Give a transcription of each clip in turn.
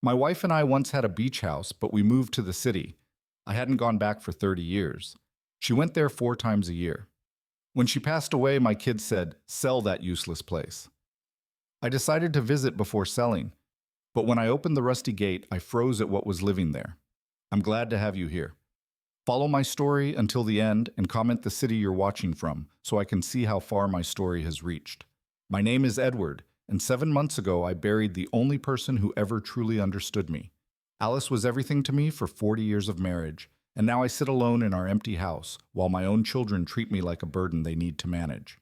My wife and I once had a beach house, but we moved to the city. I hadn't gone back for 30 years. She went there 4 times a year. When she passed away, my kids said, "Sell that useless place." I decided to visit before selling, but when I opened the rusty gate, I froze at what was living there. I'm glad to have you here. Follow my story until the end and comment the city you're watching from so I can see how far my story has reached. My name is Edward, and 7 months ago I buried the only person who ever truly understood me. Alice was everything to me for 40 years of marriage, and now I sit alone in our empty house while my own children treat me like a burden they need to manage.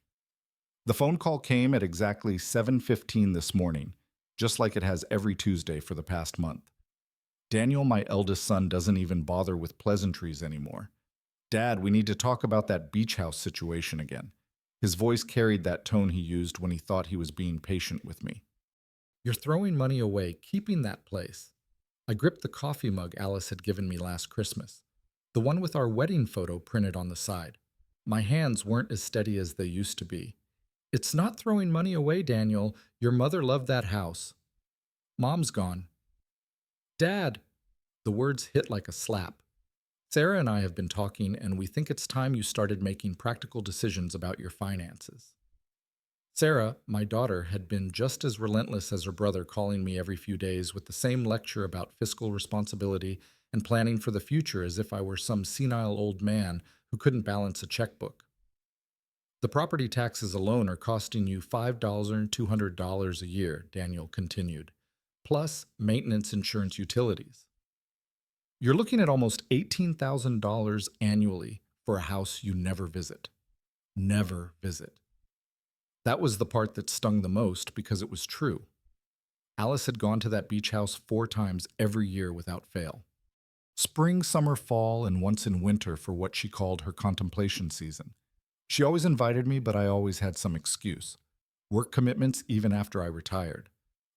The phone call came at exactly 7:15 this morning, just like it has every Tuesday for the past month. Daniel, my eldest son, doesn't even bother with pleasantries anymore. "Dad, we need to talk about that beach house situation again." His voice carried that tone he used when he thought he was being patient with me. "You're throwing money away, keeping that place." I gripped the coffee mug Alice had given me last Christmas, the one with our wedding photo printed on the side. My hands weren't as steady as they used to be. "It's not throwing money away, Daniel. Your mother loved that house. Mom's gone." "Dad!" The words hit like a slap. "Sarah and I have been talking, and we think it's time you started making practical decisions about your finances." Sarah, my daughter, had been just as relentless as her brother, calling me every few days with the same lecture about fiscal responsibility and planning for the future as if I were some senile old man who couldn't balance a checkbook. "The property taxes alone are costing you $5,200 a year," Daniel continued, "plus maintenance, insurance, utilities. You're looking at almost $18,000 annually for a house you never visit. Never visit." That was the part that stung the most because it was true. Alice had gone to that beach house 4 times every year without fail. Spring, summer, fall, and once in winter for what she called her contemplation season. She always invited me, but I always had some excuse. Work commitments even after I retired.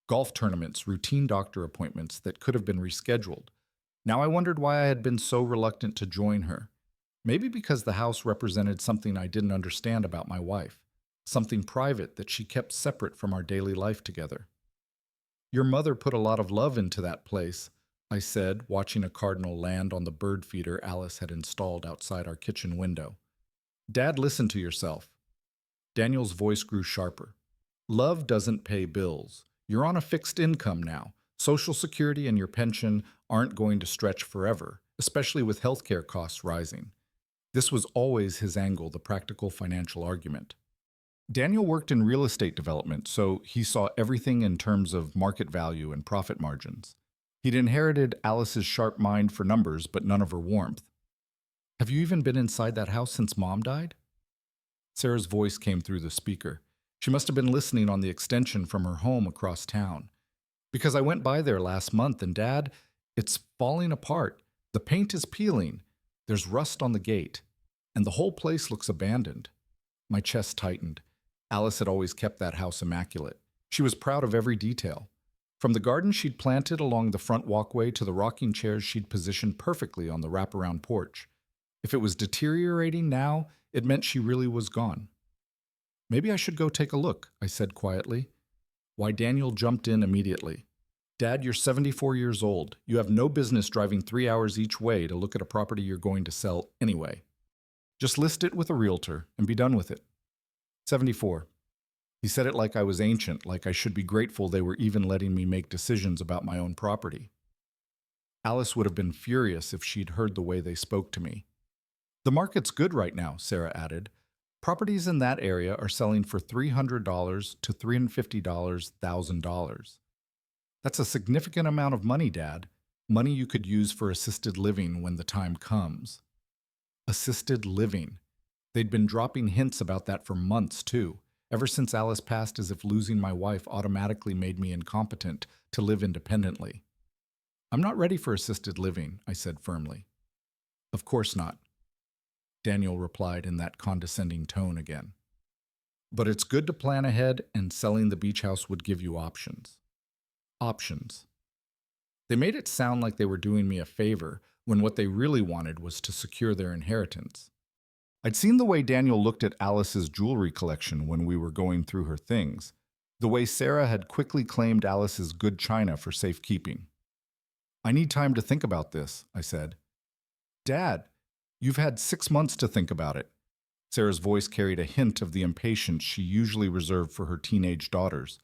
Golf tournaments, routine doctor appointments that could have been rescheduled. Now I wondered why I had been so reluctant to join her. Maybe because the house represented something I didn't understand about my wife, something private that she kept separate from our daily life together. "Your mother put a lot of love into that place," I said, watching a cardinal land on the bird feeder Alice had installed outside our kitchen window. "Dad, listen to yourself." Daniel's voice grew sharper. "Love doesn't pay bills. You're on a fixed income now. Social Security and your pension aren't going to stretch forever, especially with healthcare costs rising." This was always his angle, the practical financial argument. Daniel worked in real estate development, so he saw everything in terms of market value and profit margins. He'd inherited Alice's sharp mind for numbers, but none of her warmth. "Have you even been inside that house since Mom died?" Sarah's voice came through the speaker. She must have been listening on the extension from her home across town. "Because I went by there last month, and Dad, it's falling apart. The paint is peeling. There's rust on the gate. And the whole place looks abandoned." My chest tightened. Alice had always kept that house immaculate. She was proud of every detail. From the garden she'd planted along the front walkway to the rocking chairs she'd positioned perfectly on the wraparound porch. If it was deteriorating now, it meant she really was gone. "Maybe I should go take a look," I said quietly. Why, Daniel jumped in immediately. "Dad, you're 74 years old. You have no business driving 3 hours each way to look at a property you're going to sell anyway. Just list it with a realtor and be done with it." 74. He said it like I was ancient, like I should be grateful they were even letting me make decisions about my own property. Alice would have been furious if she'd heard the way they spoke to me. "The market's good right now," Sarah added. "Properties in that area are selling for $300 to $350,000. That's a significant amount of money, Dad. Money you could use for assisted living when the time comes." Assisted living. They'd been dropping hints about that for months, too, ever since Alice passed, as if losing my wife automatically made me incompetent to live independently. "I'm not ready for assisted living," I said firmly. "Of course not," Daniel replied in that condescending tone again. "But it's good to plan ahead, and selling the beach house would give you options." Options. They made it sound like they were doing me a favor when what they really wanted was to secure their inheritance. I'd seen the way Daniel looked at Alice's jewelry collection when we were going through her things, the way Sarah had quickly claimed Alice's good china for safekeeping. I need time to think about this, I said. Dad, you've had 6 months to think about it. Sarah's voice carried a hint of the impatience she usually reserved for her teenage daughters.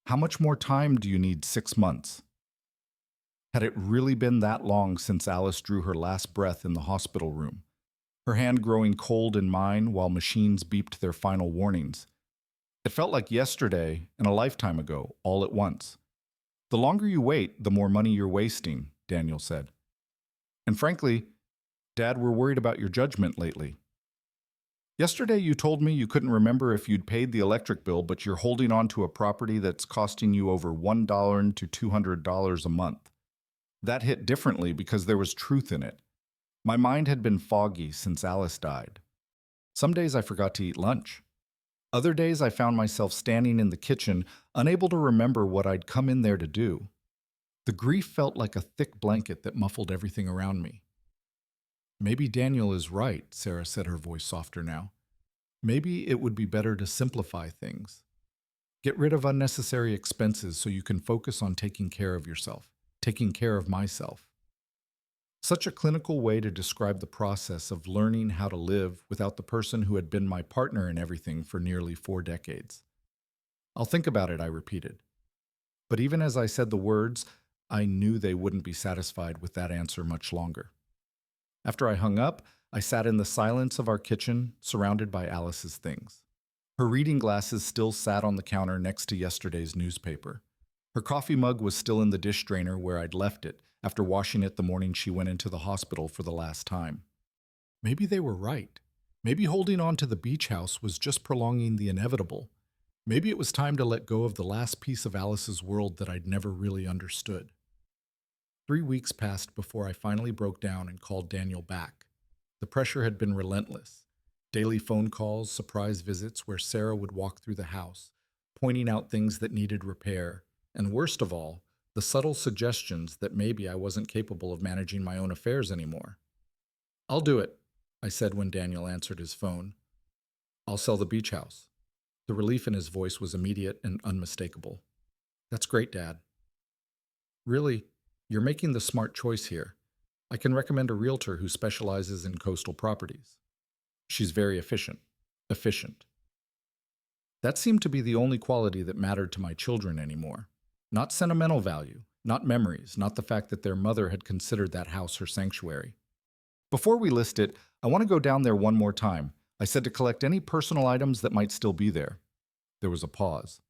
How much more time do you need? 6 months? Had it really been that long since Alice drew her last breath in the hospital room, her hand growing cold in mine while machines beeped their final warnings? It felt like yesterday and a lifetime ago, all at once. The longer you wait, the more money you're wasting, Daniel said. And frankly, Dad, we're worried about your judgment lately. Yesterday you told me you couldn't remember if you'd paid the electric bill, but you're holding on to a property that's costing you over $1 to $200 a month. That hit differently because there was truth in it. My mind had been foggy since Alice died. Some days I forgot to eat lunch. Other days I found myself standing in the kitchen, unable to remember what I'd come in there to do. The grief felt like a thick blanket that muffled everything around me. Maybe Daniel is right, Sarah said, her voice softer now. Maybe it would be better to simplify things. Get rid of unnecessary expenses so you can focus on taking care of yourself, taking care of myself. Such a clinical way to describe the process of learning how to live without the person who had been my partner in everything for nearly 4 decades. I'll think about it, I repeated. But even as I said the words, I knew they wouldn't be satisfied with that answer much longer. After I hung up, I sat in the silence of our kitchen, surrounded by Alice's things. Her reading glasses still sat on the counter next to yesterday's newspaper. Her coffee mug was still in the dish drainer where I'd left it after washing it the morning she went into the hospital for the last time. Maybe they were right. Maybe holding on to the beach house was just prolonging the inevitable. Maybe it was time to let go of the last piece of Alice's world that I'd never really understood. 3 weeks passed before I finally broke down and called Daniel back. The pressure had been relentless. Daily phone calls, surprise visits where Sarah would walk through the house, pointing out things that needed repair, and worst of all, the subtle suggestions that maybe I wasn't capable of managing my own affairs anymore. I'll do it, I said when Daniel answered his phone. I'll sell the beach house. The relief in his voice was immediate and unmistakable. That's great, Dad. Really, you're making the smart choice here. I can recommend a realtor who specializes in coastal properties. She's very efficient. Efficient. That seemed to be the only quality that mattered to my children anymore. Not sentimental value, not memories, not the fact that their mother had considered that house her sanctuary. Before we list it, I want to go down there one more time. I said to collect any personal items that might still be there. There was a pause.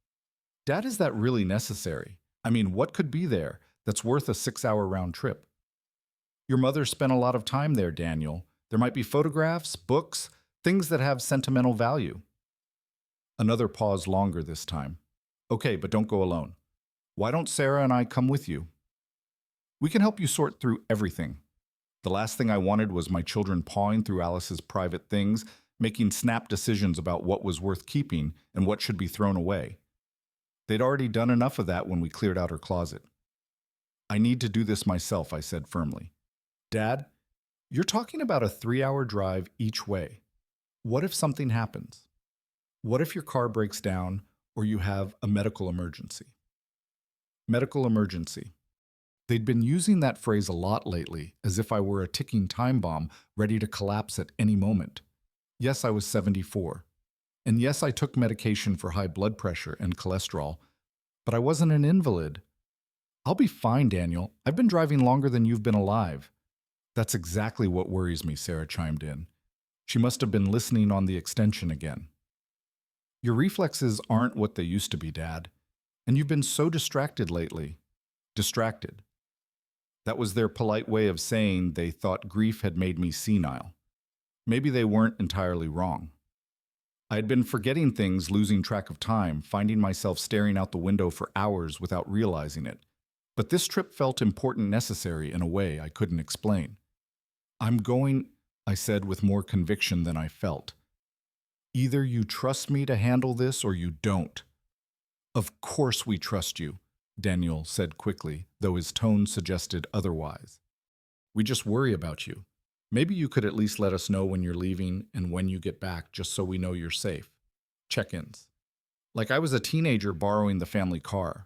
Dad, is that really necessary? I mean, what could be there that's worth a 6-hour round trip? Your mother spent a lot of time there, Daniel. There might be photographs, books, things that have sentimental value. Another pause, longer this time. Okay, but don't go alone. Why don't Sarah and I come with you? We can help you sort through everything. The last thing I wanted was my children pawing through Alice's private things, making snap decisions about what was worth keeping and what should be thrown away. They'd already done enough of that when we cleared out her closet. I need to do this myself, I said firmly. Dad, you're talking about a 3-hour drive each way. What if something happens? What if your car breaks down or you have a medical emergency? Medical emergency. They'd been using that phrase a lot lately, as if I were a ticking time bomb ready to collapse at any moment. Yes, I was 74. And yes, I took medication for high blood pressure and cholesterol, but I wasn't an invalid. I'll be fine, Daniel. I've been driving longer than you've been alive. That's exactly what worries me, Sarah chimed in. She must have been listening on the extension again. Your reflexes aren't what they used to be, Dad. And you've been so distracted lately. Distracted. That was their polite way of saying they thought grief had made me senile. Maybe they weren't entirely wrong. I had been forgetting things, losing track of time, finding myself staring out the window for hours without realizing it. But this trip felt important, necessary in a way I couldn't explain. I'm going, I said with more conviction than I felt. Either you trust me to handle this or you don't. Of course we trust you, Daniel said quickly, though his tone suggested otherwise. We just worry about you. Maybe you could at least let us know when you're leaving and when you get back, just so we know you're safe. Check-ins. Like I was a teenager borrowing the family car.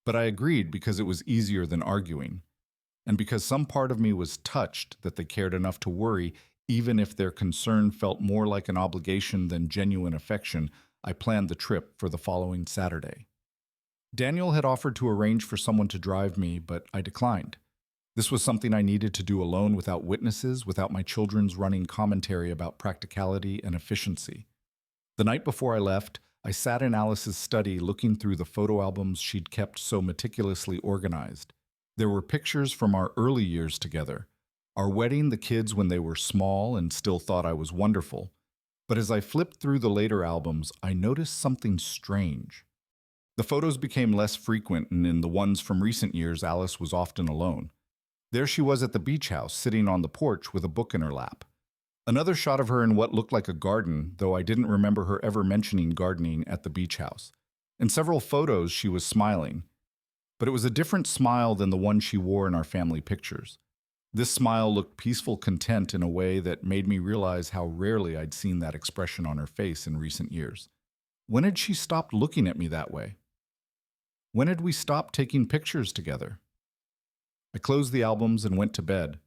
But I agreed because it was easier than arguing. and because some part of me was touched that they cared enough to worry, even if their concern felt more like an obligation than genuine affection, I planned the trip for the following Saturday. Daniel had offered to arrange for someone to drive me, but I declined. This was something I needed to do alone without witnesses, without my children's running commentary about practicality and efficiency. The night before I left, I sat in Alice's study looking through the photo albums she'd kept so meticulously organized. There were pictures from our early years together, our wedding, the kids when they were small and still thought I was wonderful. But as I flipped through the later albums, I noticed something strange. The photos became less frequent, and in the ones from recent years, Alice was often alone. There she was at the beach house, sitting on the porch with a book in her lap. Another shot of her in what looked like a garden, though I didn't remember her ever mentioning gardening at the beach house. In several photos, she was smiling. But it was a different smile than the one she wore in our family pictures. This smile looked peaceful content in a way that made me realize how rarely I'd seen that expression on her face in recent years. When had she stopped looking at me that way? When had we stopped taking pictures together? I closed the albums and went to bed,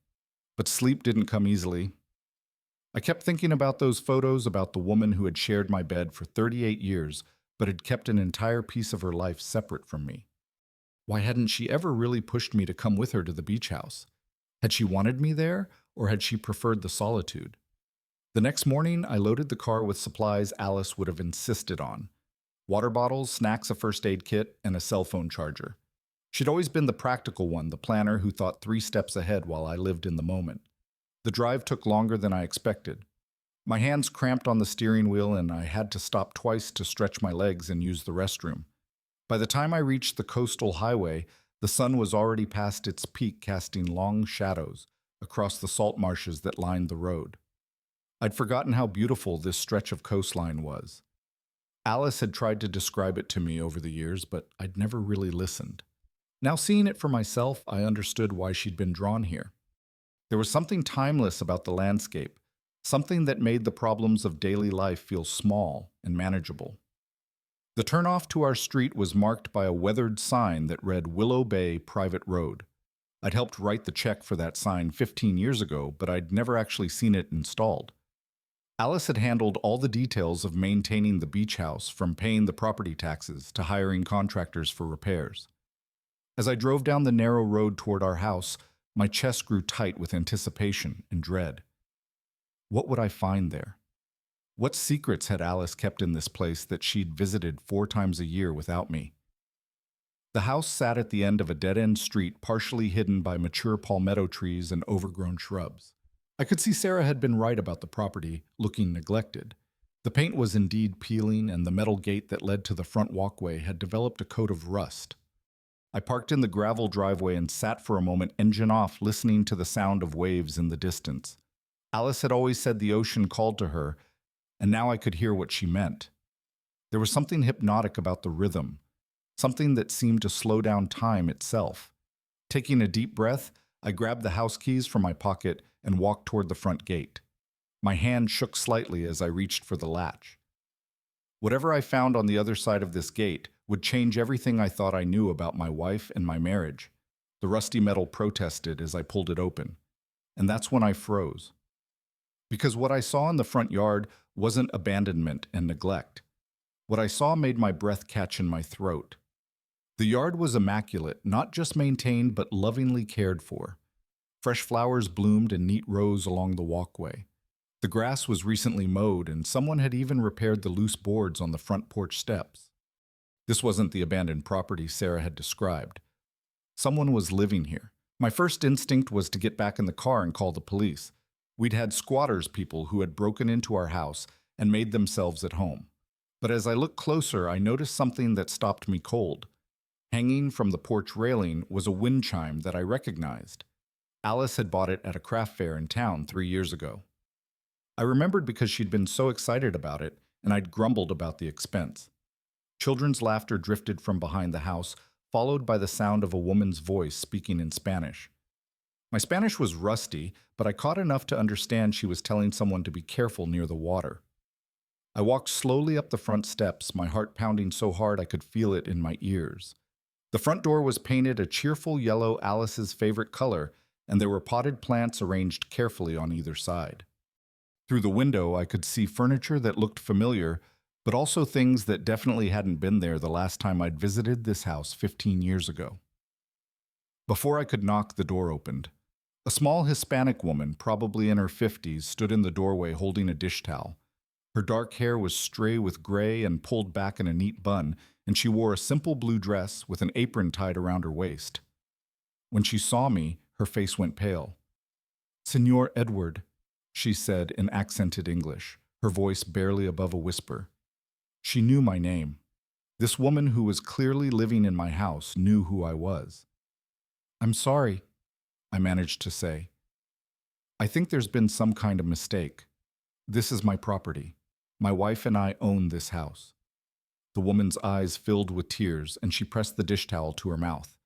but sleep didn't come easily. I kept thinking about those photos, about the woman who had shared my bed for 38 years, but had kept an entire piece of her life separate from me. Why hadn't she ever really pushed me to come with her to the beach house? Had she wanted me there, or had she preferred the solitude? The next morning, I loaded the car with supplies Alice would have insisted on. Water bottles, snacks, a first aid kit, and a cell phone charger. She'd always been the practical one, the planner who thought 3 steps ahead while I lived in the moment. The drive took longer than I expected. My hands cramped on the steering wheel, and I had to stop twice to stretch my legs and use the restroom. By the time I reached the coastal highway, the sun was already past its peak, casting long shadows across the salt marshes that lined the road. I'd forgotten how beautiful this stretch of coastline was. Alice had tried to describe it to me over the years, but I'd never really listened. Now seeing it for myself, I understood why she'd been drawn here. There was something timeless about the landscape, something that made the problems of daily life feel small and manageable. The turnoff to our street was marked by a weathered sign that read Willow Bay Private Road. I'd helped write the check for that sign 15 years ago, but I'd never actually seen it installed. Alice had handled all the details of maintaining the beach house, from paying the property taxes to hiring contractors for repairs. As I drove down the narrow road toward our house, my chest grew tight with anticipation and dread. What would I find there? What secrets had Alice kept in this place that she'd visited 4 times a year without me? The house sat at the end of a dead-end street, partially hidden by mature palmetto trees and overgrown shrubs. I could see Sarah had been right about the property looking neglected. The paint was indeed peeling, and the metal gate that led to the front walkway had developed a coat of rust. I parked in the gravel driveway and sat for a moment, engine off, listening to the sound of waves in the distance. Alice had always said the ocean called to her, and now I could hear what she meant. There was something hypnotic about the rhythm, something that seemed to slow down time itself. Taking a deep breath, I grabbed the house keys from my pocket and walked toward the front gate. My hand shook slightly as I reached for the latch. Whatever I found on the other side of this gate would change everything I thought I knew about my wife and my marriage. The rusty metal protested as I pulled it open, and that's when I froze. Because what I saw in the front yard wasn't abandonment and neglect. What I saw made my breath catch in my throat. The yard was immaculate, not just maintained but lovingly cared for. Fresh flowers bloomed in neat rows along the walkway. The grass was recently mowed, and someone had even repaired the loose boards on the front porch steps. This wasn't the abandoned property Sarah had described. Someone was living here. My first instinct was to get back in the car and call the police. We'd had squatters people who had broken into our house and made themselves at home. But as I looked closer, I noticed something that stopped me cold. Hanging from the porch railing was a wind chime that I recognized. Alice had bought it at a craft fair in town 3 years ago. I remembered because she'd been so excited about it, and I'd grumbled about the expense. Children's laughter drifted from behind the house, followed by the sound of a woman's voice speaking in Spanish. My Spanish was rusty, but I caught enough to understand she was telling someone to be careful near the water. I walked slowly up the front steps, my heart pounding so hard I could feel it in my ears. The front door was painted a cheerful yellow, Alice's favorite color, and there were potted plants arranged carefully on either side. Through the window, I could see furniture that looked familiar, but also things that definitely hadn't been there the last time I'd visited this house 15 years ago. Before I could knock, the door opened. A small Hispanic woman, probably in her 50s, stood in the doorway holding a dish towel. Her dark hair was stray with gray and pulled back in a neat bun, and she wore a simple blue dress with an apron tied around her waist. When she saw me, her face went pale. "Senor Edward," she said in accented English, her voice barely above a whisper. She knew my name. This woman who was clearly living in my house knew who I was. "I'm sorry," I managed to say. "I think there's been some kind of mistake. This is my property. My wife and I own this house." The woman's eyes filled with tears, and she pressed the dish towel to her mouth.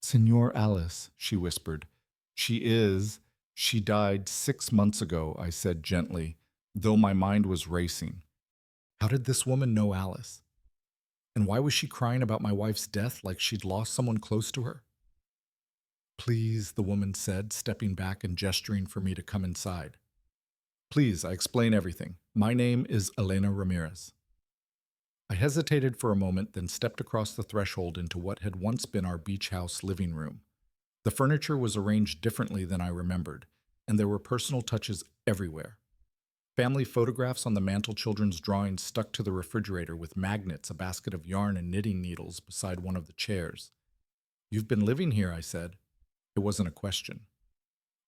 "Senor Alice," she whispered. She died 6 months ago," I said gently, though my mind was racing. How did this woman know Alice? And why was she crying about my wife's death like she'd lost someone close to her? "Please," the woman said, stepping back and gesturing for me to come inside. "Please, I explain everything. My name is Elena Ramirez." I hesitated for a moment, then stepped across the threshold into what had once been our beach house living room. The furniture was arranged differently than I remembered, and there were personal touches everywhere. Family photographs on the mantel, children's drawings stuck to the refrigerator with magnets, a basket of yarn and knitting needles beside one of the chairs. "You've been living here," I said. It wasn't a question.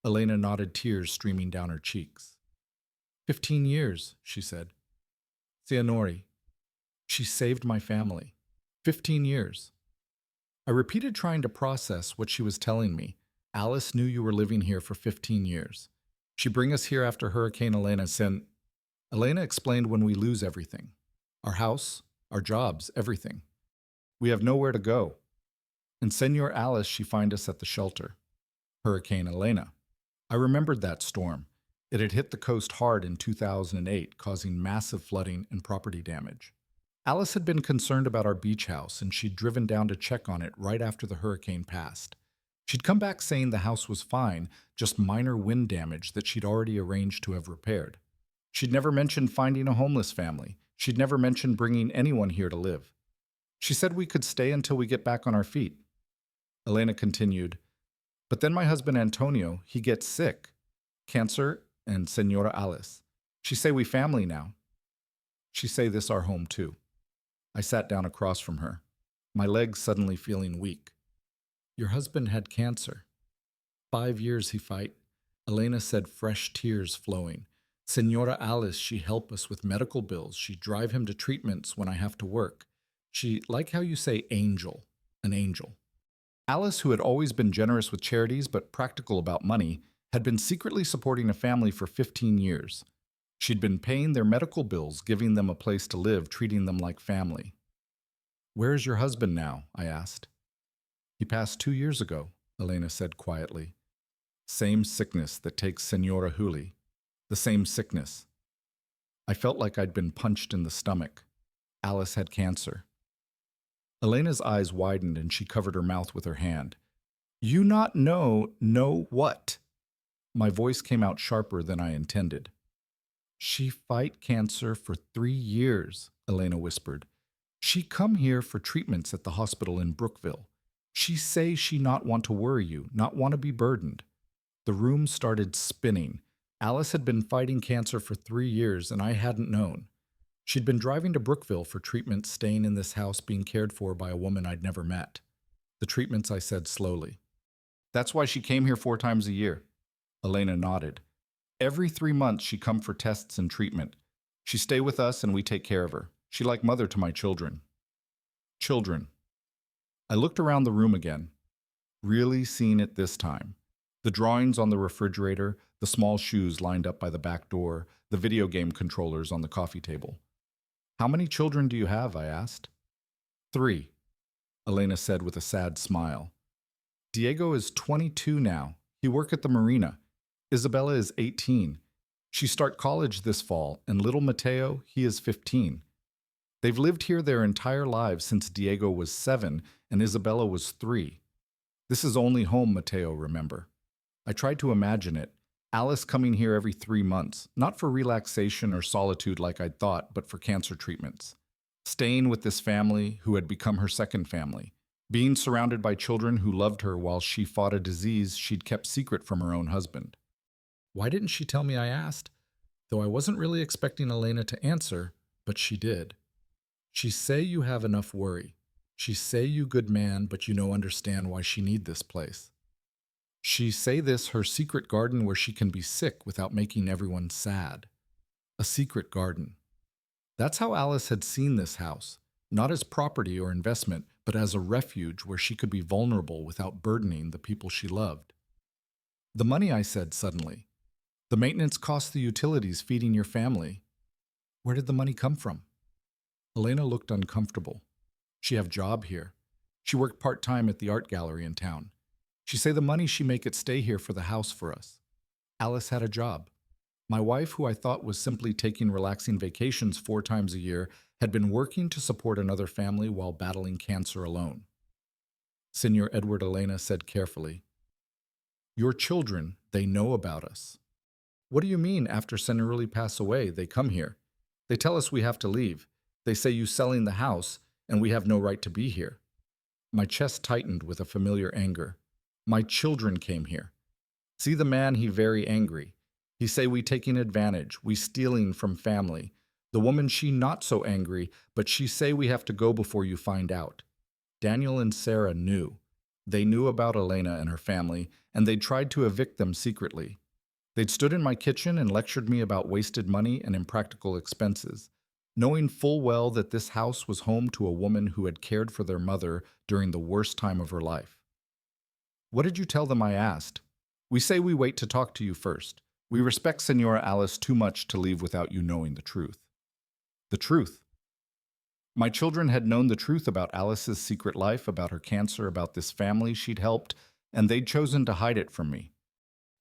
Elena nodded, tears streaming down her cheeks. 15 years, she said. "Cianori. She saved my family. 15 years." I repeated, trying to process what she was telling me. "Alice knew you were living here for 15 years. She bring us here after Hurricane Elena sent..." Elena explained, "When we lose everything. Our house, our jobs, everything. We have nowhere to go. And Senor Alice, she find us at the shelter. Hurricane Elena." I remembered that storm. It had hit the coast hard in 2008, causing massive flooding and property damage. Alice had been concerned about our beach house, and she'd driven down to check on it right after the hurricane passed. She'd come back saying the house was fine, just minor wind damage that she'd already arranged to have repaired. She'd never mentioned finding a homeless family. She'd never mentioned bringing anyone here to live. She said we could stay until we get back on our feet. Elena continued, "But then my husband Antonio, he gets sick. Cancer, and Senora Alice. She say we family now. She say this our home too." I sat down across from her, my legs suddenly feeling weak. "Your husband had cancer. 5 years he fight." Elena said, fresh tears flowing. "Senora Alice, she help us with medical bills. She drive him to treatments when I have to work. She, like how you say angel, an angel." Alice, who had always been generous with charities but practical about money, had been secretly supporting a family for 15 years. She'd been paying their medical bills, giving them a place to live, treating them like family. "Where is your husband now?" I asked. "He passed 2 years ago," Elena said quietly. "Same sickness that takes Senora Huli. The same sickness." I felt like I'd been punched in the stomach. Alice had cancer. Elena's eyes widened and she covered her mouth with her hand. "You not know what?" My voice came out sharper than I intended. "She fight cancer for 3 years," Elena whispered. "She come here for treatments at the hospital in Brookville. She say she not want to worry you, not want to be burdened." The room started spinning. Alice had been fighting cancer for 3 years, and I hadn't known. She'd been driving to Brookville for treatments, staying in this house, being cared for by a woman I'd never met. "The treatments," I said slowly. "That's why she came here 4 times a year." Elena nodded. "Every 3 months she come for tests and treatment. She stay with us and we take care of her. She like mother to my children." Children. I looked around the room again, really seeing it this time. The drawings on the refrigerator, the small shoes lined up by the back door, the video game controllers on the coffee table. "How many children do you have?" I asked. 3, Elena said with a sad smile. "Diego is 22 now. He work at the marina. Isabella is 18. She start college this fall, and little Mateo, he is 15. They've lived here their entire lives since Diego was 7 and Isabella was 3. This is only home, Mateo, remember. I tried to imagine it. Alice coming here every 3 months, not for relaxation or solitude like I'd thought, but for cancer treatments. Staying with this family who had become her second family. Being surrounded by children who loved her while she fought a disease she'd kept secret from her own husband. Why didn't she tell me, I asked? Though I wasn't really expecting Elena to answer, but she did. She say you have enough worry. She say you good man, but you no understand why she need this place. She say this her secret garden where she can be sick without making everyone sad. A secret garden. That's how Alice had seen this house, not as property or investment, but as a refuge where she could be vulnerable without burdening the people she loved. The money, I said suddenly. The maintenance costs, the utilities feeding your family. Where did the money come from? Elena looked uncomfortable. She have job here. She worked part-time at the art gallery in town. She say the money she make it stay here for the house for us. Alice had a job. My wife, who I thought was simply taking relaxing vacations 4 times a year, had been working to support another family while battling cancer alone. Senor Edward, Elena said carefully, your children, they know about us. What do you mean after Senorili pass away, they come here? They tell us we have to leave. They say you selling the house, and we have no right to be here. My chest tightened with a familiar anger. My children came here. See the man, he very angry. He say we taking advantage, we stealing from family. The woman, she not so angry, but she say we have to go before you find out. Daniel and Sarah knew. They knew about Elena and her family, and they tried to evict them secretly. They'd stood in my kitchen and lectured me about wasted money and impractical expenses, knowing full well that this house was home to a woman who had cared for their mother during the worst time of her life. What did you tell them, I asked. We say we wait to talk to you first. We respect Senora Alice too much to leave without you knowing the truth. The truth. My children had known the truth about Alice's secret life, about her cancer, about this family she'd helped, and they'd chosen to hide it from me.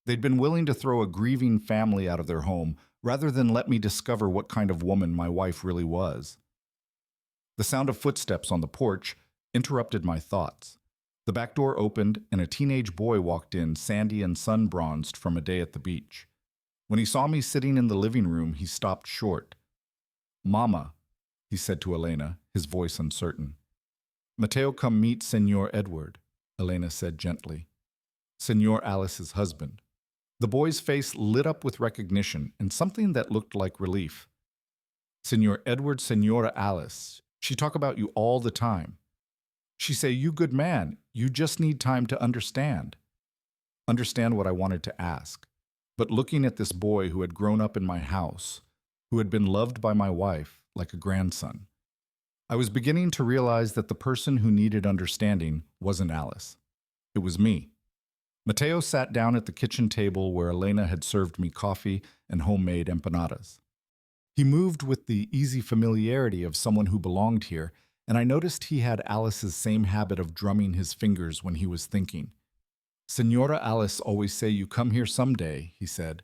They'd been willing to throw a grieving family out of their home rather than let me discover what kind of woman my wife really was. The sound of footsteps on the porch interrupted my thoughts. The back door opened and a teenage boy walked in, sandy and sun-bronzed from a day at the beach. When he saw me sitting in the living room, he stopped short. Mama, he said to Elena, his voice uncertain. Mateo, come meet Senor Edward, Elena said gently. Senor Alice's husband. The boy's face lit up with recognition and something that looked like relief. Senor Edward, Senora Alice, she talk about you all the time. She say, you good man, you just need time to understand. Understand what I wanted to ask. But looking at this boy who had grown up in my house, who had been loved by my wife like a grandson, I was beginning to realize that the person who needed understanding wasn't Alice. It was me. Mateo sat down at the kitchen table where Elena had served me coffee and homemade empanadas. He moved with the easy familiarity of someone who belonged here, and I noticed he had Alice's same habit of drumming his fingers when he was thinking. Senora Alice always say you come here someday, he said.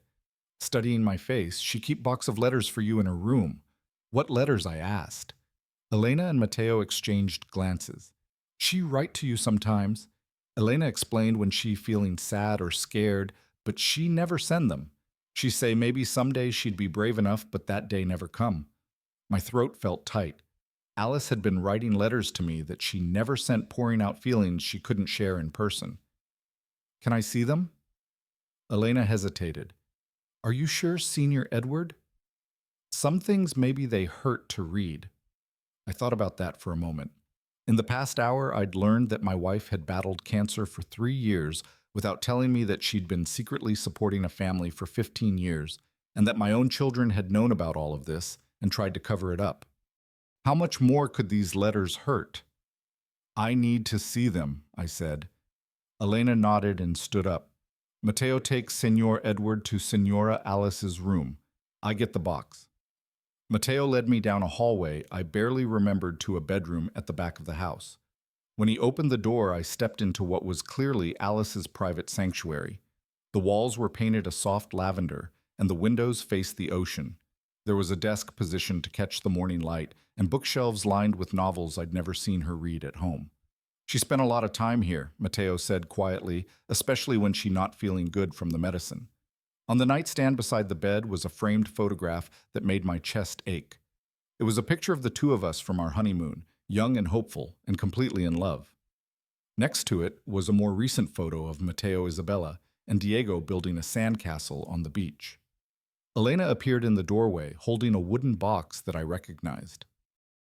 Studying my face, she keep box of letters for you in her room. What letters, I asked. Elena and Mateo exchanged glances. She write to you sometimes. Elena explained when she feeling sad or scared, but she never send them. She say maybe someday she'd be brave enough, but that day never come. My throat felt tight. Alice had been writing letters to me that she never sent, pouring out feelings she couldn't share in person. Can I see them? Elena hesitated. Are you sure, Senor Edward? Some things maybe they hurt to read. I thought about that for a moment. In the past hour, I'd learned that my wife had battled cancer for 3 years without telling me that she'd been secretly supporting a family for 15 years, and that my own children had known about all of this and tried to cover it up. How much more could these letters hurt? I need to see them, I said. Elena nodded and stood up. Mateo takes Senor Edward to Senora Alice's room. I get the box. Mateo led me down a hallway I barely remembered to a bedroom at the back of the house. When he opened the door, I stepped into what was clearly Alice's private sanctuary. The walls were painted a soft lavender, and the windows faced the ocean. There was a desk positioned to catch the morning light and bookshelves lined with novels I'd never seen her read at home. She spent a lot of time here, Mateo said quietly, especially when she not feeling good from the medicine. On the nightstand beside the bed was a framed photograph that made my chest ache. It was a picture of the two of us from our honeymoon, young and hopeful and completely in love. Next to it was a more recent photo of Mateo Isabella and Diego building a sandcastle on the beach. Elena appeared in the doorway, holding a wooden box that I recognized.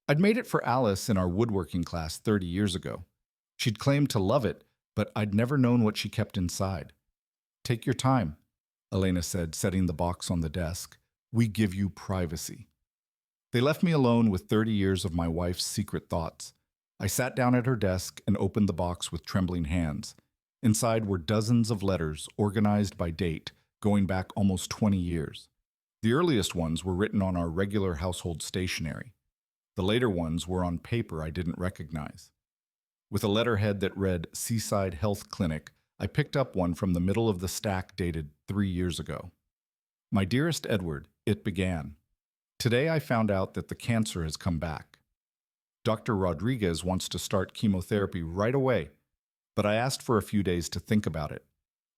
I'd made it for Alice in our woodworking class 30 years ago. She'd claimed to love it, but I'd never known what she kept inside. "Take your time," Elena said, setting the box on the desk. "We give you privacy." They left me alone with 30 years of my wife's secret thoughts. I sat down at her desk and opened the box with trembling hands. Inside were dozens of letters, organized by date, going back almost 20 years. The earliest ones were written on our regular household stationery. The later ones were on paper I didn't recognize. With a letterhead that read Seaside Health Clinic, I picked up one from the middle of the stack dated 3 years ago. "My dearest Edward," it began. "Today I found out that the cancer has come back. Dr. Rodriguez wants to start chemotherapy right away, but I asked for a few days to think about it.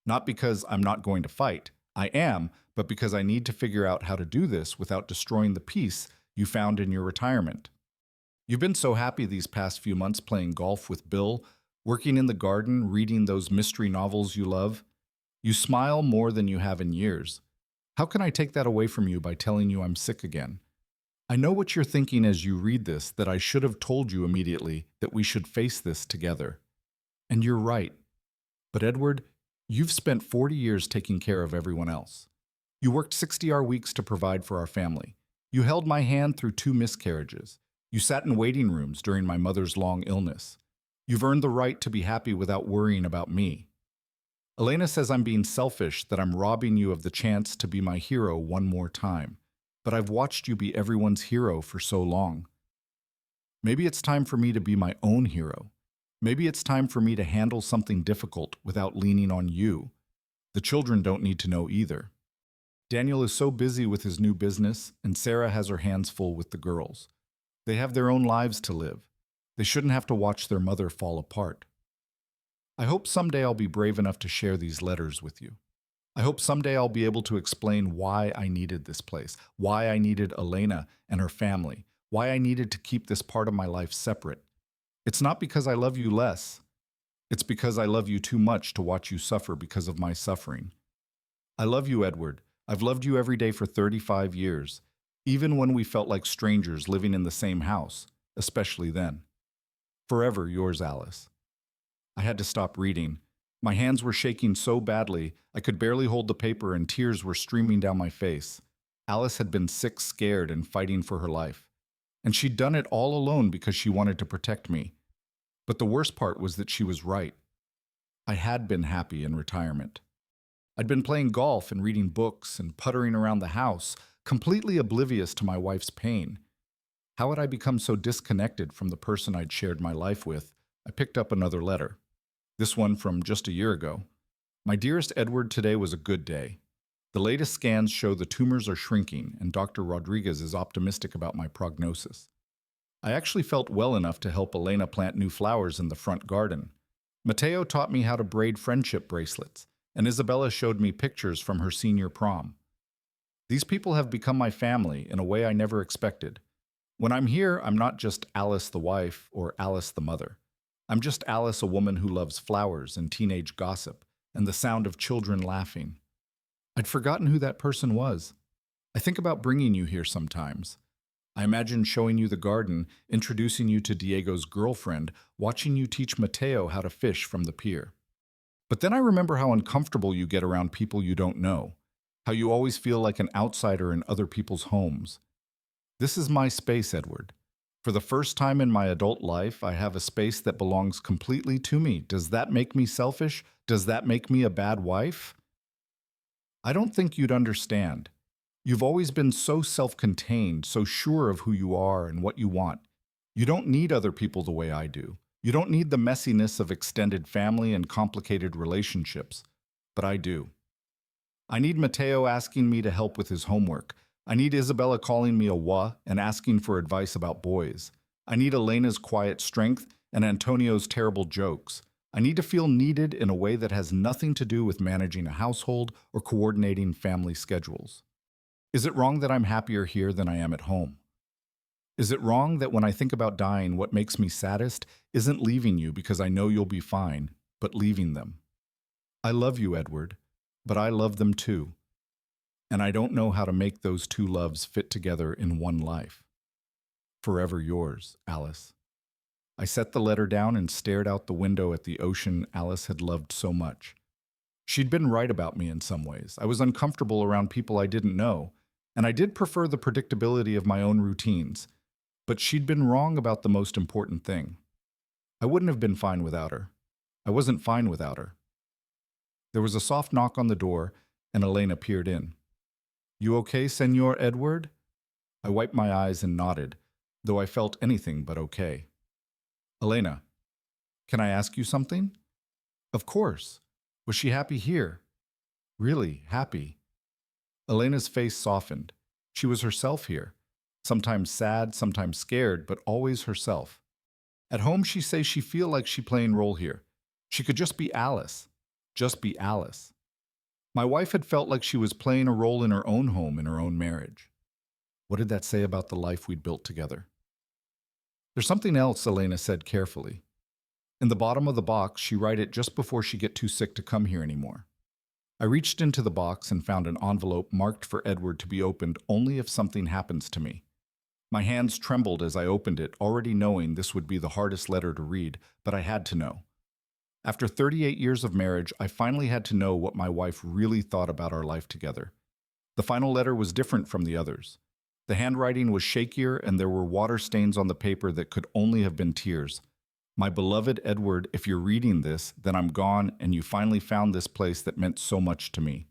Not because I'm not going to fight. I am, but because I need to figure out how to do this without destroying the peace you found in your retirement. You've been so happy these past few months playing golf with Bill, working in the garden, reading those mystery novels you love. You smile more than you have in years. How can I take that away from you by telling you I'm sick again? I know what you're thinking as you read this, that I should have told you immediately that we should face this together. And you're right. But Edward, you've spent 40 years taking care of everyone else. You worked 60-hour weeks to provide for our family. You held my hand through 2 miscarriages. You sat in waiting rooms during my mother's long illness. You've earned the right to be happy without worrying about me. Elena says I'm being selfish, that I'm robbing you of the chance to be my hero one more time. But I've watched you be everyone's hero for so long. Maybe it's time for me to be my own hero. Maybe it's time for me to handle something difficult without leaning on you. The children don't need to know either. Daniel is so busy with his new business, and Sarah has her hands full with the girls. They have their own lives to live. They shouldn't have to watch their mother fall apart. I hope someday I'll be brave enough to share these letters with you. I hope someday I'll be able to explain why I needed this place, why I needed Elena and her family, why I needed to keep this part of my life separate. It's not because I love you less. It's because I love you too much to watch you suffer because of my suffering. I love you, Edward. I've loved you every day for 35 years, even when we felt like strangers living in the same house, especially then. Forever yours, Alice. I had to stop reading. My hands were shaking so badly, I could barely hold the paper and tears were streaming down my face. Alice had been sick, scared, and fighting for her life. And she'd done it all alone because she wanted to protect me. But the worst part was that she was right. I had been happy in retirement. I'd been playing golf and reading books and puttering around the house, completely oblivious to my wife's pain. How had I become so disconnected from the person I'd shared my life with? I picked up another letter. This one from just a year ago. My dearest Edward, today was a good day. The latest scans show the tumors are shrinking, and Dr. Rodriguez is optimistic about my prognosis. I actually felt well enough to help Elena plant new flowers in the front garden. Mateo taught me how to braid friendship bracelets, and Isabella showed me pictures from her senior prom. These people have become my family in a way I never expected. When I'm here, I'm not just Alice the wife or Alice the mother. I'm just Alice, a woman who loves flowers and teenage gossip and the sound of children laughing. I'd forgotten who that person was. I think about bringing you here sometimes. I imagine showing you the garden, introducing you to Diego's girlfriend, watching you teach Mateo how to fish from the pier. But then I remember how uncomfortable you get around people you don't know, how you always feel like an outsider in other people's homes. This is my space, Edward. For the first time in my adult life, I have a space that belongs completely to me. Does that make me selfish? Does that make me a bad wife? I don't think you'd understand. You've always been so self-contained, so sure of who you are and what you want. You don't need other people the way I do. You don't need the messiness of extended family and complicated relationships. But I do. I need Mateo asking me to help with his homework, I need Isabella calling me a wah and asking for advice about boys. I need Elena's quiet strength and Antonio's terrible jokes. I need to feel needed in a way that has nothing to do with managing a household or coordinating family schedules. Is it wrong that I'm happier here than I am at home? Is it wrong that when I think about dying, what makes me saddest isn't leaving you because I know you'll be fine, but leaving them? I love you, Edward, but I love them too. And I don't know how to make those two loves fit together in one life. Forever yours, Alice. I set the letter down and stared out the window at the ocean Alice had loved so much. She'd been right about me in some ways. I was uncomfortable around people I didn't know, and I did prefer the predictability of my own routines. But she'd been wrong about the most important thing. I wouldn't have been fine without her. I wasn't fine without her. There was a soft knock on the door, and Elena peered in. "You okay, Senor Edward?" I wiped my eyes and nodded, though I felt anything but okay. "Elena, can I ask you something?" "Of course. Was she happy here?" "Really happy." Elena's face softened. She was herself here. Sometimes sad, sometimes scared, but always herself. At home, she says she feel like she playing role here. She could just be Alice. Just be Alice. My wife had felt like she was playing a role in her own home, in her own marriage. What did that say about the life we'd built together? "There's something else," Elena said carefully. "In the bottom of the box, she write it just before she get too sick to come here anymore." I reached into the box and found an envelope marked for Edward to be opened only if something happens to me. My hands trembled as I opened it, already knowing this would be the hardest letter to read, but I had to know. After 38 years of marriage, I finally had to know what my wife really thought about our life together. The final letter was different from the others. The handwriting was shakier, and there were water stains on the paper that could only have been tears. "My beloved Edward, if you're reading this, then I'm gone, and you finally found this place that meant so much to me.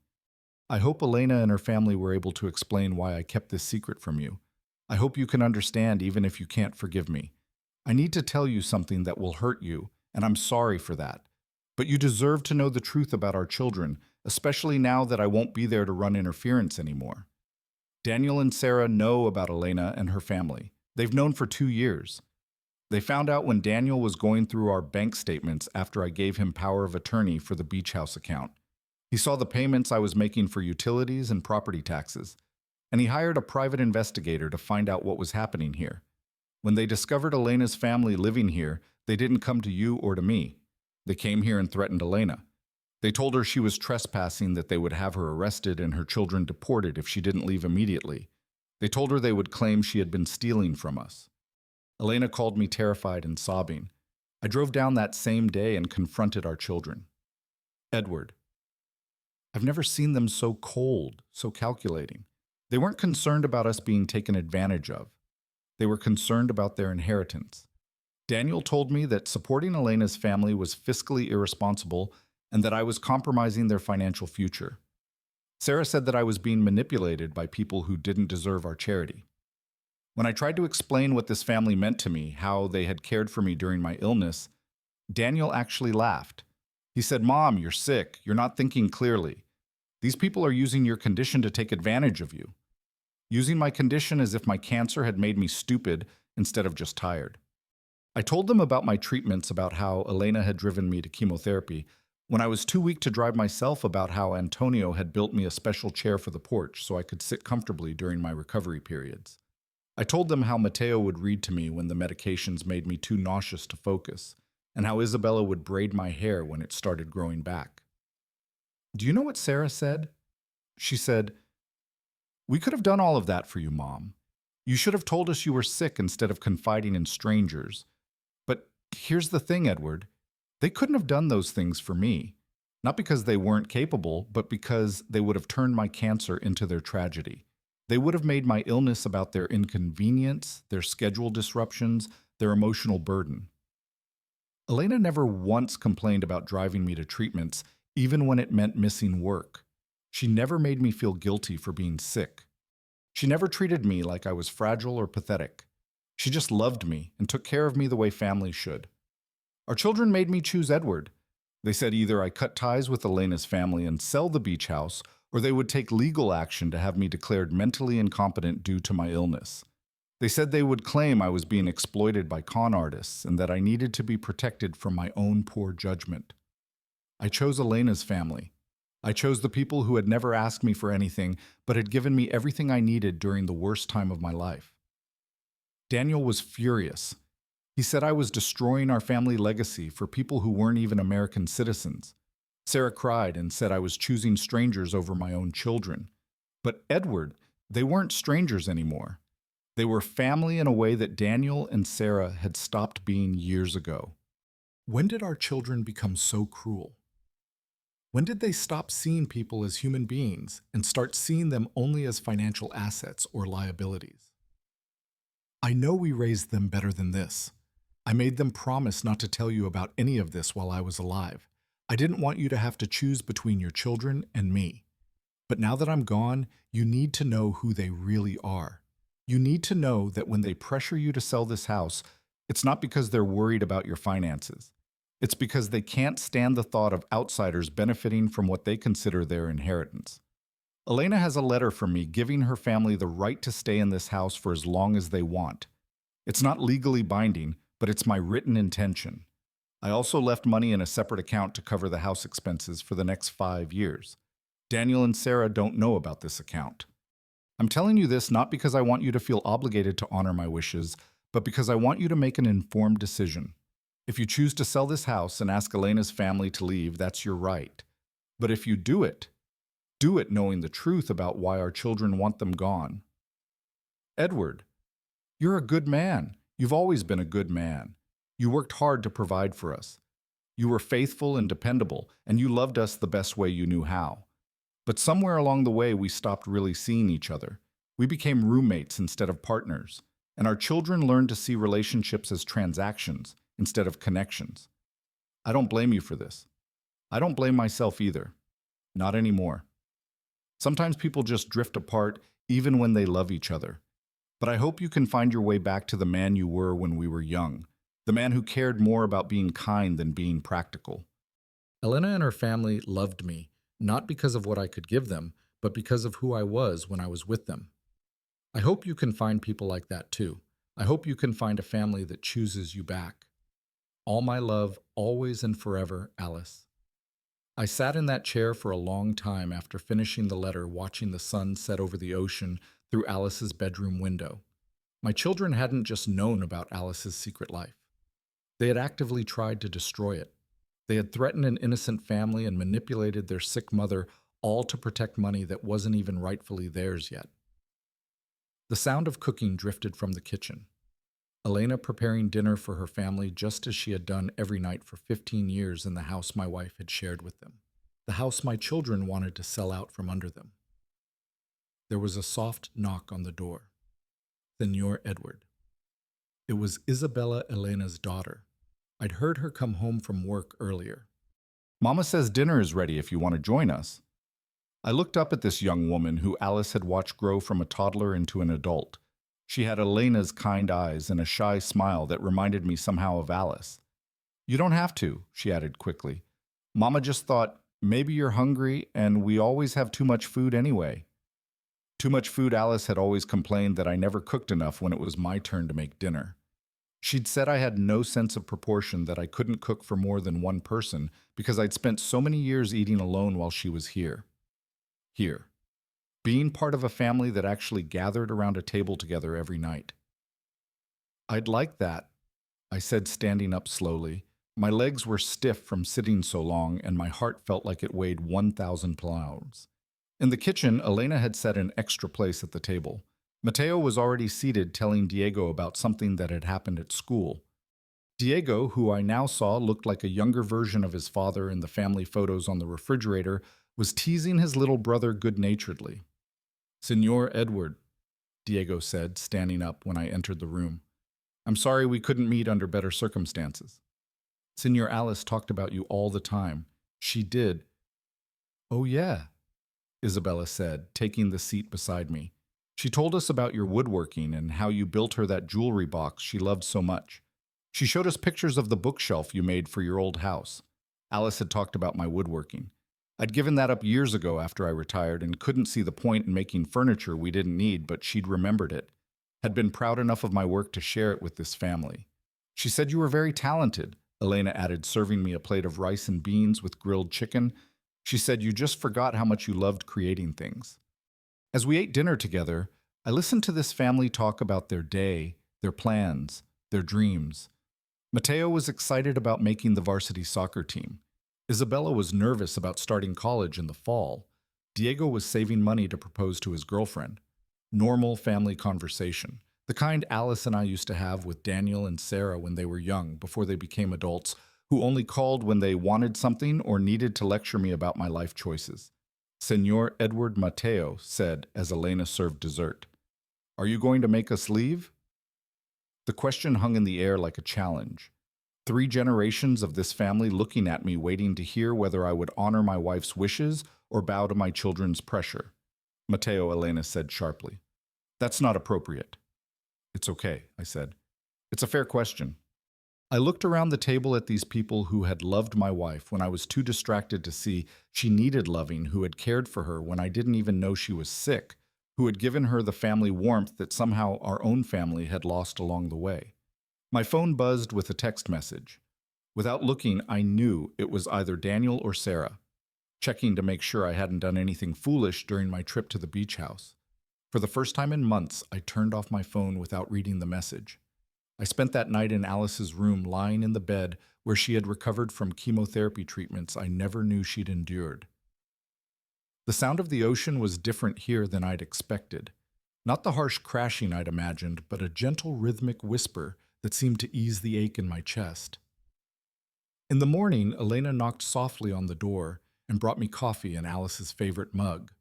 I hope Elena and her family were able to explain why I kept this secret from you. I hope you can understand even if you can't forgive me. I need to tell you something that will hurt you, and I'm sorry for that. But you deserve to know the truth about our children, especially now that I won't be there to run interference anymore. Daniel and Sarah know about Elena and her family. They've known for 2 years. They found out when Daniel was going through our bank statements after I gave him power of attorney for the beach house account. He saw the payments I was making for utilities and property taxes, and he hired a private investigator to find out what was happening here. When they discovered Elena's family living here, they didn't come to you or to me. They came here and threatened Elena. They told her she was trespassing, that they would have her arrested and her children deported if she didn't leave immediately. They told her they would claim she had been stealing from us. Elena called me terrified and sobbing. I drove down that same day and confronted our children. Edward. I've never seen them so cold, so calculating. They weren't concerned about us being taken advantage of. They were concerned about their inheritance. Daniel told me that supporting Elena's family was fiscally irresponsible and that I was compromising their financial future. Sarah said that I was being manipulated by people who didn't deserve our charity. When I tried to explain what this family meant to me, how they had cared for me during my illness, Daniel actually laughed. He said, "Mom, you're sick. You're not thinking clearly. These people are using your condition to take advantage of you." Using my condition as if my cancer had made me stupid instead of just tired. I told them about my treatments, about how Elena had driven me to chemotherapy, when I was too weak to drive myself, about how Antonio had built me a special chair for the porch so I could sit comfortably during my recovery periods. I told them how Mateo would read to me when the medications made me too nauseous to focus, and how Isabella would braid my hair when it started growing back. Do you know what Sarah said? She said, "We could have done all of that for you, Mom. You should have told us you were sick instead of confiding in strangers. But here's the thing, Edward. They couldn't have done those things for me. Not because they weren't capable, but because they would have turned my cancer into their tragedy. They would have made my illness about their inconvenience, their schedule disruptions, their emotional burden. Elena never once complained about driving me to treatments, even when it meant missing work. She never made me feel guilty for being sick. She never treated me like I was fragile or pathetic. She just loved me and took care of me the way families should. Our children made me choose Edward. They said either I cut ties with Elena's family and sell the beach house, or they would take legal action to have me declared mentally incompetent due to my illness. They said they would claim I was being exploited by con artists and that I needed to be protected from my own poor judgment. I chose Elena's family. I chose the people who had never asked me for anything, but had given me everything I needed during the worst time of my life. Daniel was furious. He said I was destroying our family legacy for people who weren't even American citizens. Sarah cried and said I was choosing strangers over my own children. But Edward, they weren't strangers anymore. They were family in a way that Daniel and Sarah had stopped being years ago. When did our children become so cruel? When did they stop seeing people as human beings and start seeing them only as financial assets or liabilities? I know we raised them better than this. I made them promise not to tell you about any of this while I was alive. I didn't want you to have to choose between your children and me. But now that I'm gone, you need to know who they really are. You need to know that when they pressure you to sell this house, it's not because they're worried about your finances. It's because they can't stand the thought of outsiders benefiting from what they consider their inheritance. Elena has a letter from me giving her family the right to stay in this house for as long as they want. It's not legally binding, but it's my written intention. I also left money in a separate account to cover the house expenses for the next 5 years. Daniel and Sarah don't know about this account. I'm telling you this not because I want you to feel obligated to honor my wishes, but because I want you to make an informed decision. If you choose to sell this house and ask Elena's family to leave, that's your right. But if you do it knowing the truth about why our children want them gone. Edward, you're a good man. You've always been a good man. You worked hard to provide for us. You were faithful and dependable, and you loved us the best way you knew how. But somewhere along the way, we stopped really seeing each other. We became roommates instead of partners, and our children learned to see relationships as transactions instead of connections. I don't blame you for this. I don't blame myself either. Not anymore. Sometimes people just drift apart even when they love each other. But I hope you can find your way back to the man you were when we were young, the man who cared more about being kind than being practical. Elena and her family loved me, not because of what I could give them, but because of who I was when I was with them. I hope you can find people like that too. I hope you can find a family that chooses you back. All my love, always and forever, Alice. I sat in that chair for a long time after finishing the letter, watching the sun set over the ocean through Alice's bedroom window. My children hadn't just known about Alice's secret life. They had actively tried to destroy it. They had threatened an innocent family and manipulated their sick mother, all to protect money that wasn't even rightfully theirs yet. The sound of cooking drifted from the kitchen. Elena preparing dinner for her family just as she had done every night for 15 years in the house my wife had shared with them, the house my children wanted to sell out from under them. There was a soft knock on the door. Senor Edward. It was Isabella, Elena's daughter. I'd heard her come home from work earlier. Mama says dinner is ready if you want to join us. I looked up at this young woman who Alice had watched grow from a toddler into an adult. She had Elena's kind eyes and a shy smile that reminded me somehow of Alice. You don't have to, she added quickly. Mama just thought, maybe you're hungry and we always have too much food anyway. Too much food. Alice had always complained that I never cooked enough when it was my turn to make dinner. She'd said I had no sense of proportion, that I couldn't cook for more than one person because I'd spent so many years eating alone while she was here. Here. Being part of a family that actually gathered around a table together every night. I'd like that, I said, standing up slowly. My legs were stiff from sitting so long, and my heart felt like it weighed 1,000 pounds. In the kitchen, Elena had set an extra place at the table. Mateo was already seated telling Diego about something that had happened at school. Diego, who I now saw looked like a younger version of his father in the family photos on the refrigerator, was teasing his little brother good-naturedly. Senor Edward, Diego said, standing up when I entered the room. I'm sorry we couldn't meet under better circumstances. Senor Alice talked about you all the time. She did. Oh yeah, Isabella said, taking the seat beside me. She told us about your woodworking and how you built her that jewelry box she loved so much. She showed us pictures of the bookshelf you made for your old house. Alice had talked about my woodworking. I'd given that up years ago after I retired and couldn't see the point in making furniture we didn't need, but she'd remembered it, had been proud enough of my work to share it with this family. She said you were very talented, Elena added, serving me a plate of rice and beans with grilled chicken. She said you just forgot how much you loved creating things. As we ate dinner together, I listened to this family talk about their day, their plans, their dreams. Mateo was excited about making the varsity soccer team. Isabella was nervous about starting college in the fall. Diego was saving money to propose to his girlfriend. Normal family conversation, the kind Alice and I used to have with Daniel and Sarah when they were young, before they became adults, who only called when they wanted something or needed to lecture me about my life choices. Senor Edward Mateo said as Elena served dessert, "Are you going to make us leave?" The question hung in the air like a challenge. 3 generations of this family looking at me, waiting to hear whether I would honor my wife's wishes or bow to my children's pressure. Mateo, Elena said sharply. "That's not appropriate." "It's okay," I said. "It's a fair question." I looked around the table at these people who had loved my wife when I was too distracted to see she needed loving, who had cared for her when I didn't even know she was sick, who had given her the family warmth that somehow our own family had lost along the way. My phone buzzed with a text message. Without looking, I knew it was either Daniel or Sarah, checking to make sure I hadn't done anything foolish during my trip to the beach house. For the first time in months, I turned off my phone without reading the message. I spent that night in Alice's room, lying in the bed where she had recovered from chemotherapy treatments I never knew she'd endured. The sound of the ocean was different here than I'd expected. Not the harsh crashing I'd imagined, but a gentle rhythmic whisper that seemed to ease the ache in my chest. In the morning, Elena knocked softly on the door and brought me coffee in Alice's favorite mug,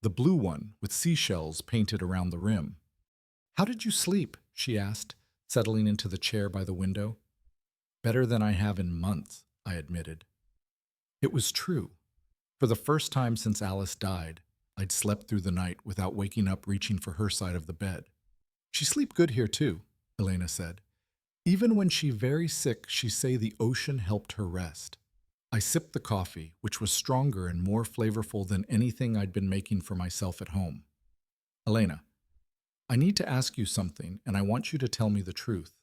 the blue one with seashells painted around the rim. "How did you sleep?" she asked, settling into the chair by the window. "Better than I have in months," I admitted. It was true. For the first time since Alice died, I'd slept through the night without waking up reaching for her side of the bed. "She sleep good here too," Elena said. "Even when she very sick, she say the ocean helped her rest." I sipped the coffee, which was stronger and more flavorful than anything I'd been making for myself at home. "Elena, I need to ask you something, and I want you to tell me the truth."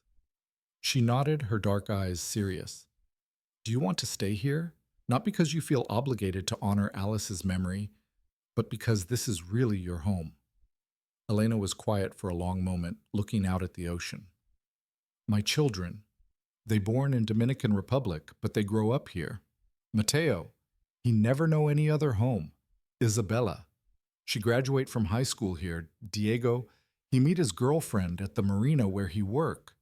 She nodded, her dark eyes serious. "Do you want to stay here? Not because you feel obligated to honor Alice's memory, but because this is really your home." Elena was quiet for a long moment, looking out at the ocean. "My children, they born in Dominican Republic, but they grow up here. Mateo, he never know any other home. Isabella, she graduate from high school here. Diego, he meet his girlfriend at the marina where he work.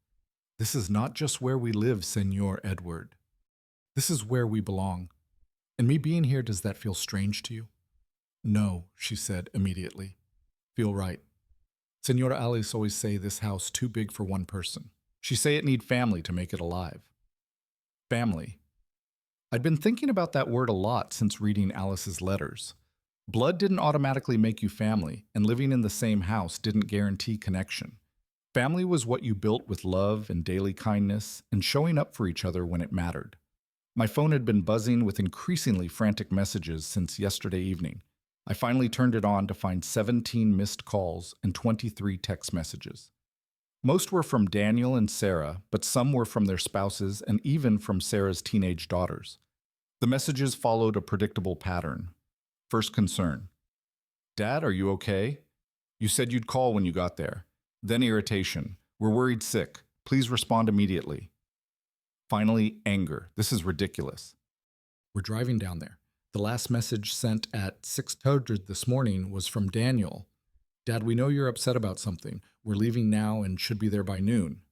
This is not just where we live, Senor Edward. This is where we belong. And me being here, does that feel strange to you?" "No," she said immediately. "Feel right. Senora Alice always say this house too big for one person. She say it need family to make it alive." Family. I'd been thinking about that word a lot since reading Alice's letters. Blood didn't automatically make you family, and living in the same house didn't guarantee connection. Family was what you built with love and daily kindness and showing up for each other when it mattered. My phone had been buzzing with increasingly frantic messages since yesterday evening. I finally turned it on to find 17 missed calls and 23 text messages. Most were from Daniel and Sarah, but some were from their spouses and even from Sarah's teenage daughters. The messages followed a predictable pattern. First concern. "Dad, are you okay? You said you'd call when you got there." Then irritation. "We're worried sick. Please respond immediately." Finally, anger. "This is ridiculous. We're driving down there." The last message sent at 6:00 this morning was from Daniel. "Dad, we know you're upset about something. We're leaving now and should be there by noon.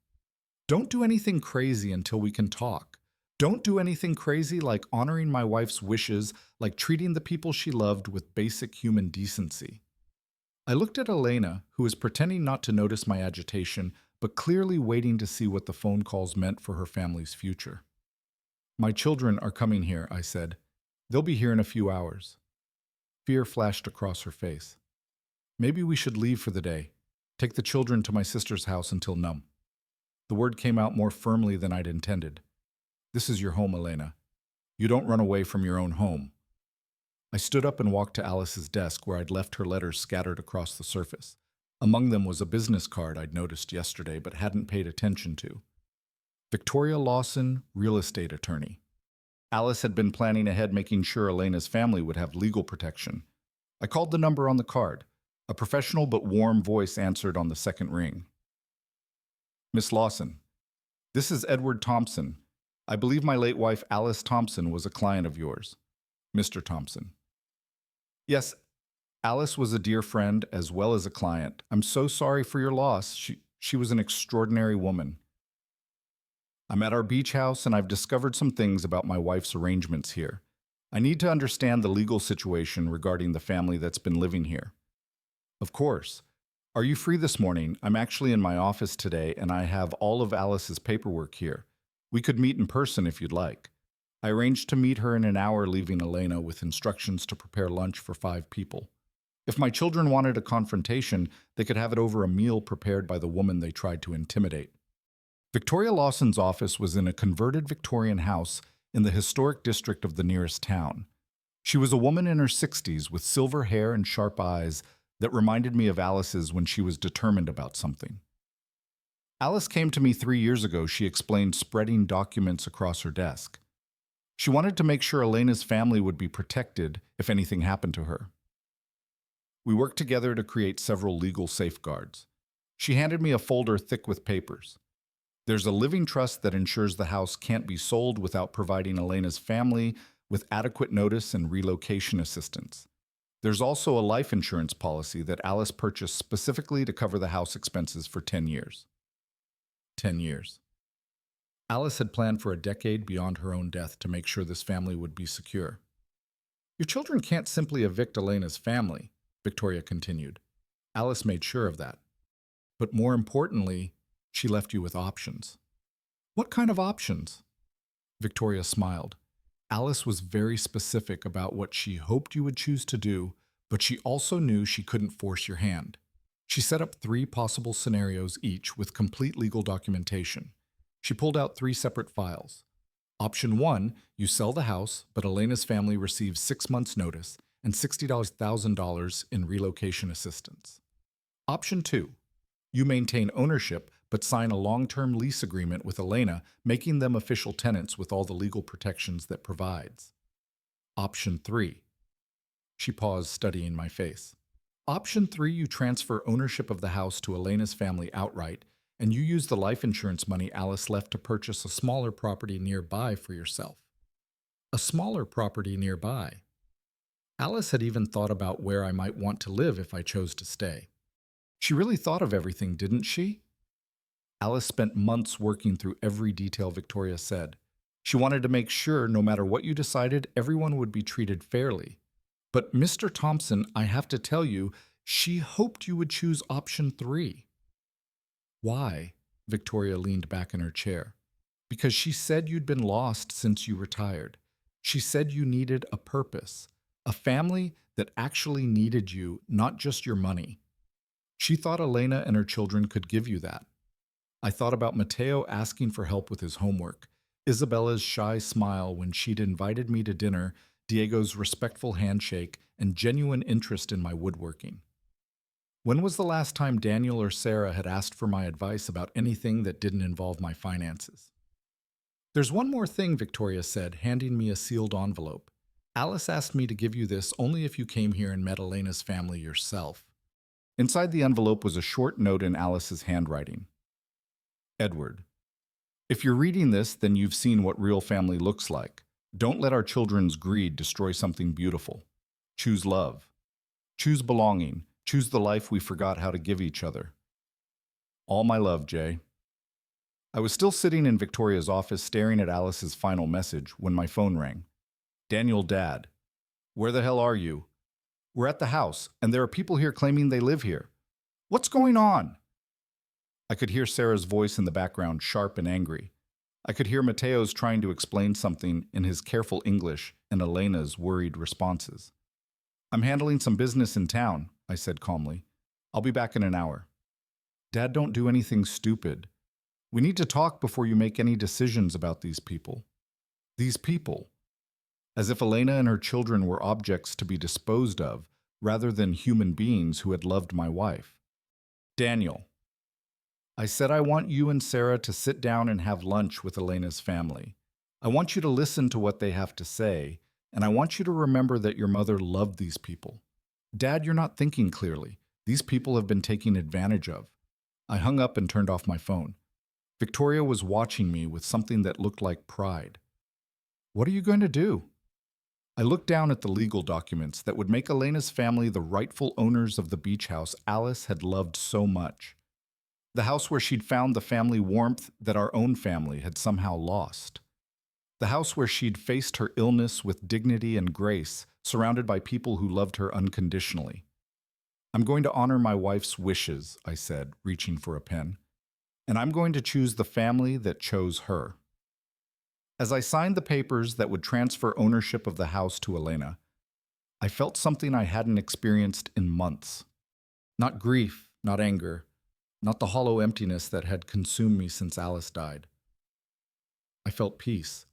Don't do anything crazy until we can talk. Don't do anything crazy like honoring my wife's wishes, like treating the people she loved with basic human decency." I looked at Elena, who was pretending not to notice my agitation, but clearly waiting to see what the phone calls meant for her family's future. "My children are coming here," I said. "They'll be here in a few hours." Fear flashed across her face. "Maybe we should leave for the day. Take the children to my sister's house until num." The word came out more firmly than I'd intended. "This is your home, Elena. You don't run away from your own home." I stood up and walked to Alice's desk where I'd left her letters scattered across the surface. Among them was a business card I'd noticed yesterday but hadn't paid attention to. Victoria Lawson, real estate attorney. Alice had been planning ahead, making sure Elena's family would have legal protection. I called the number on the card. A professional but warm voice answered on the second ring. Miss Lawson, this is Edward Thompson. I believe my late wife Alice Thompson was a client of yours. Mr. Thompson. Yes, Alice was a dear friend as well as a client. I'm so sorry for your loss. She was an extraordinary woman. I'm at our beach house and I've discovered some things about my wife's arrangements here. I need to understand the legal situation regarding the family that's been living here. Of course. Are you free this morning? I'm actually in my office today and I have all of Alice's paperwork here. We could meet in person if you'd like. I arranged to meet her in an hour, leaving Elena with instructions to prepare lunch for 5 people. If my children wanted a confrontation, they could have it over a meal prepared by the woman they tried to intimidate. Victoria Lawson's office was in a converted Victorian house in the historic district of the nearest town. She was a woman in her 60s with silver hair and sharp eyes that reminded me of Alice's when she was determined about something. Alice came to me 3 years ago, she explained, spreading documents across her desk. She wanted to make sure Elena's family would be protected if anything happened to her. We worked together to create several legal safeguards. She handed me a folder thick with papers. There's a living trust that ensures the house can't be sold without providing Elena's family with adequate notice and relocation assistance. There's also a life insurance policy that Alice purchased specifically to cover the house expenses for 10 years. 10 years. Alice had planned for a decade beyond her own death to make sure this family would be secure. Your children can't simply evict Elena's family, Victoria continued. Alice made sure of that. But more importantly, she left you with options. What kind of options? Victoria smiled. Alice was very specific about what she hoped you would choose to do, but she also knew she couldn't force your hand. She set up 3 possible scenarios each with complete legal documentation. She pulled out 3 separate files. Option 1, you sell the house, but Elena's family receives 6 months' notice and $60,000 in relocation assistance. Option 2, you maintain ownership but sign a long-term lease agreement with Elena, making them official tenants with all the legal protections that provides. Option 3. She paused, studying my face. Option 3, you transfer ownership of the house to Elena's family outright, and you use the life insurance money Alice left to purchase a smaller property nearby for yourself. A smaller property nearby. Alice had even thought about where I might want to live if I chose to stay. She really thought of everything, didn't she? Alice spent months working through every detail Victoria said. She wanted to make sure, no matter what you decided, everyone would be treated fairly. But Mr. Thompson, I have to tell you, she hoped you would choose option 3. Why? Victoria leaned back in her chair. Because she said you'd been lost since you retired. She said you needed a purpose, a family that actually needed you, not just your money. She thought Elena and her children could give you that. I thought about Mateo asking for help with his homework, Isabella's shy smile when she'd invited me to dinner, Diego's respectful handshake, and genuine interest in my woodworking. When was the last time Daniel or Sarah had asked for my advice about anything that didn't involve my finances? There's one more thing, Victoria said, handing me a sealed envelope. Alice asked me to give you this only if you came here and met Elena's family yourself. Inside the envelope was a short note in Alice's handwriting. Edward, if you're reading this, then you've seen what real family looks like. Don't let our children's greed destroy something beautiful. Choose love. Choose belonging. Choose the life we forgot how to give each other. All my love, Jay. I was still sitting in Victoria's office staring at Alice's final message when my phone rang. Daniel, Dad. Where the hell are you? We're at the house, and there are people here claiming they live here. What's going on? I could hear Sarah's voice in the background, sharp and angry. I could hear Mateo's trying to explain something in his careful English and Elena's worried responses. I'm handling some business in town, I said calmly. I'll be back in an hour. Dad, don't do anything stupid. We need to talk before you make any decisions about these people. These people. as if Elena and her children were objects to be disposed of rather than human beings who had loved my wife. Daniel, I said I want you and Sarah to sit down and have lunch with Elena's family. I want you to listen to what they have to say, and I want you to remember that your mother loved these people. Dad, you're not thinking clearly. These people have been taken advantage of. I hung up and turned off my phone. Victoria was watching me with something that looked like pride. What are you going to do? I looked down at the legal documents that would make Elena's family the rightful owners of the beach house Alice had loved so much. The house where she'd found the family warmth that our own family had somehow lost. The house where she'd faced her illness with dignity and grace, surrounded by people who loved her unconditionally. I'm going to honor my wife's wishes, I said, reaching for a pen. And I'm going to choose the family that chose her. As I signed the papers that would transfer ownership of the house to Elena, I felt something I hadn't experienced in months. Not grief, not anger, not the hollow emptiness that had consumed me since Alice died. I felt peace.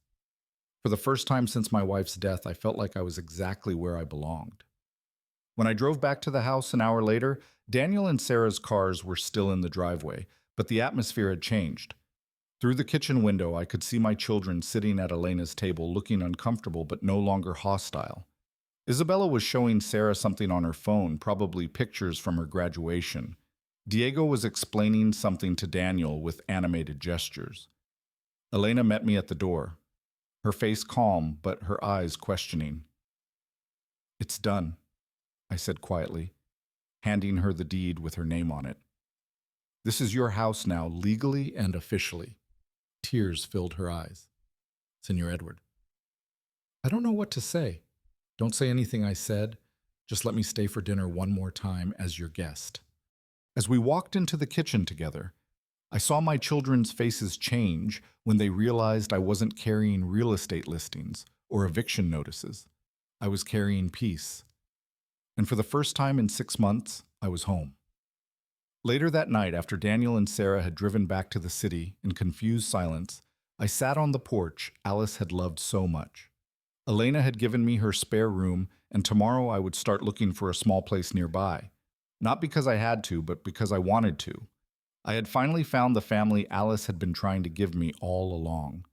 For the first time since my wife's death, I felt like I was exactly where I belonged. When I drove back to the house an hour later, Daniel and Sarah's cars were still in the driveway, but the atmosphere had changed. Through the kitchen window, I could see my children sitting at Elena's table, looking uncomfortable but no longer hostile. Isabella was showing Sarah something on her phone, probably pictures from her graduation. Diego was explaining something to Daniel with animated gestures. Elena met me at the door, her face calm but her eyes questioning. It's done, I said quietly, handing her the deed with her name on it. This is your house now, legally and officially. Tears filled her eyes. Senor Edward. I don't know what to say. Don't say anything I said. Just let me stay for dinner one more time as your guest. As we walked into the kitchen together, I saw my children's faces change when they realized I wasn't carrying real estate listings or eviction notices. I was carrying peace. And for the first time in 6 months, I was home. Later that night, after Daniel and Sarah had driven back to the city in confused silence, I sat on the porch Alice had loved so much. Elena had given me her spare room, and tomorrow I would start looking for a small place nearby. Not because I had to, but because I wanted to. I had finally found the family Alice had been trying to give me all along.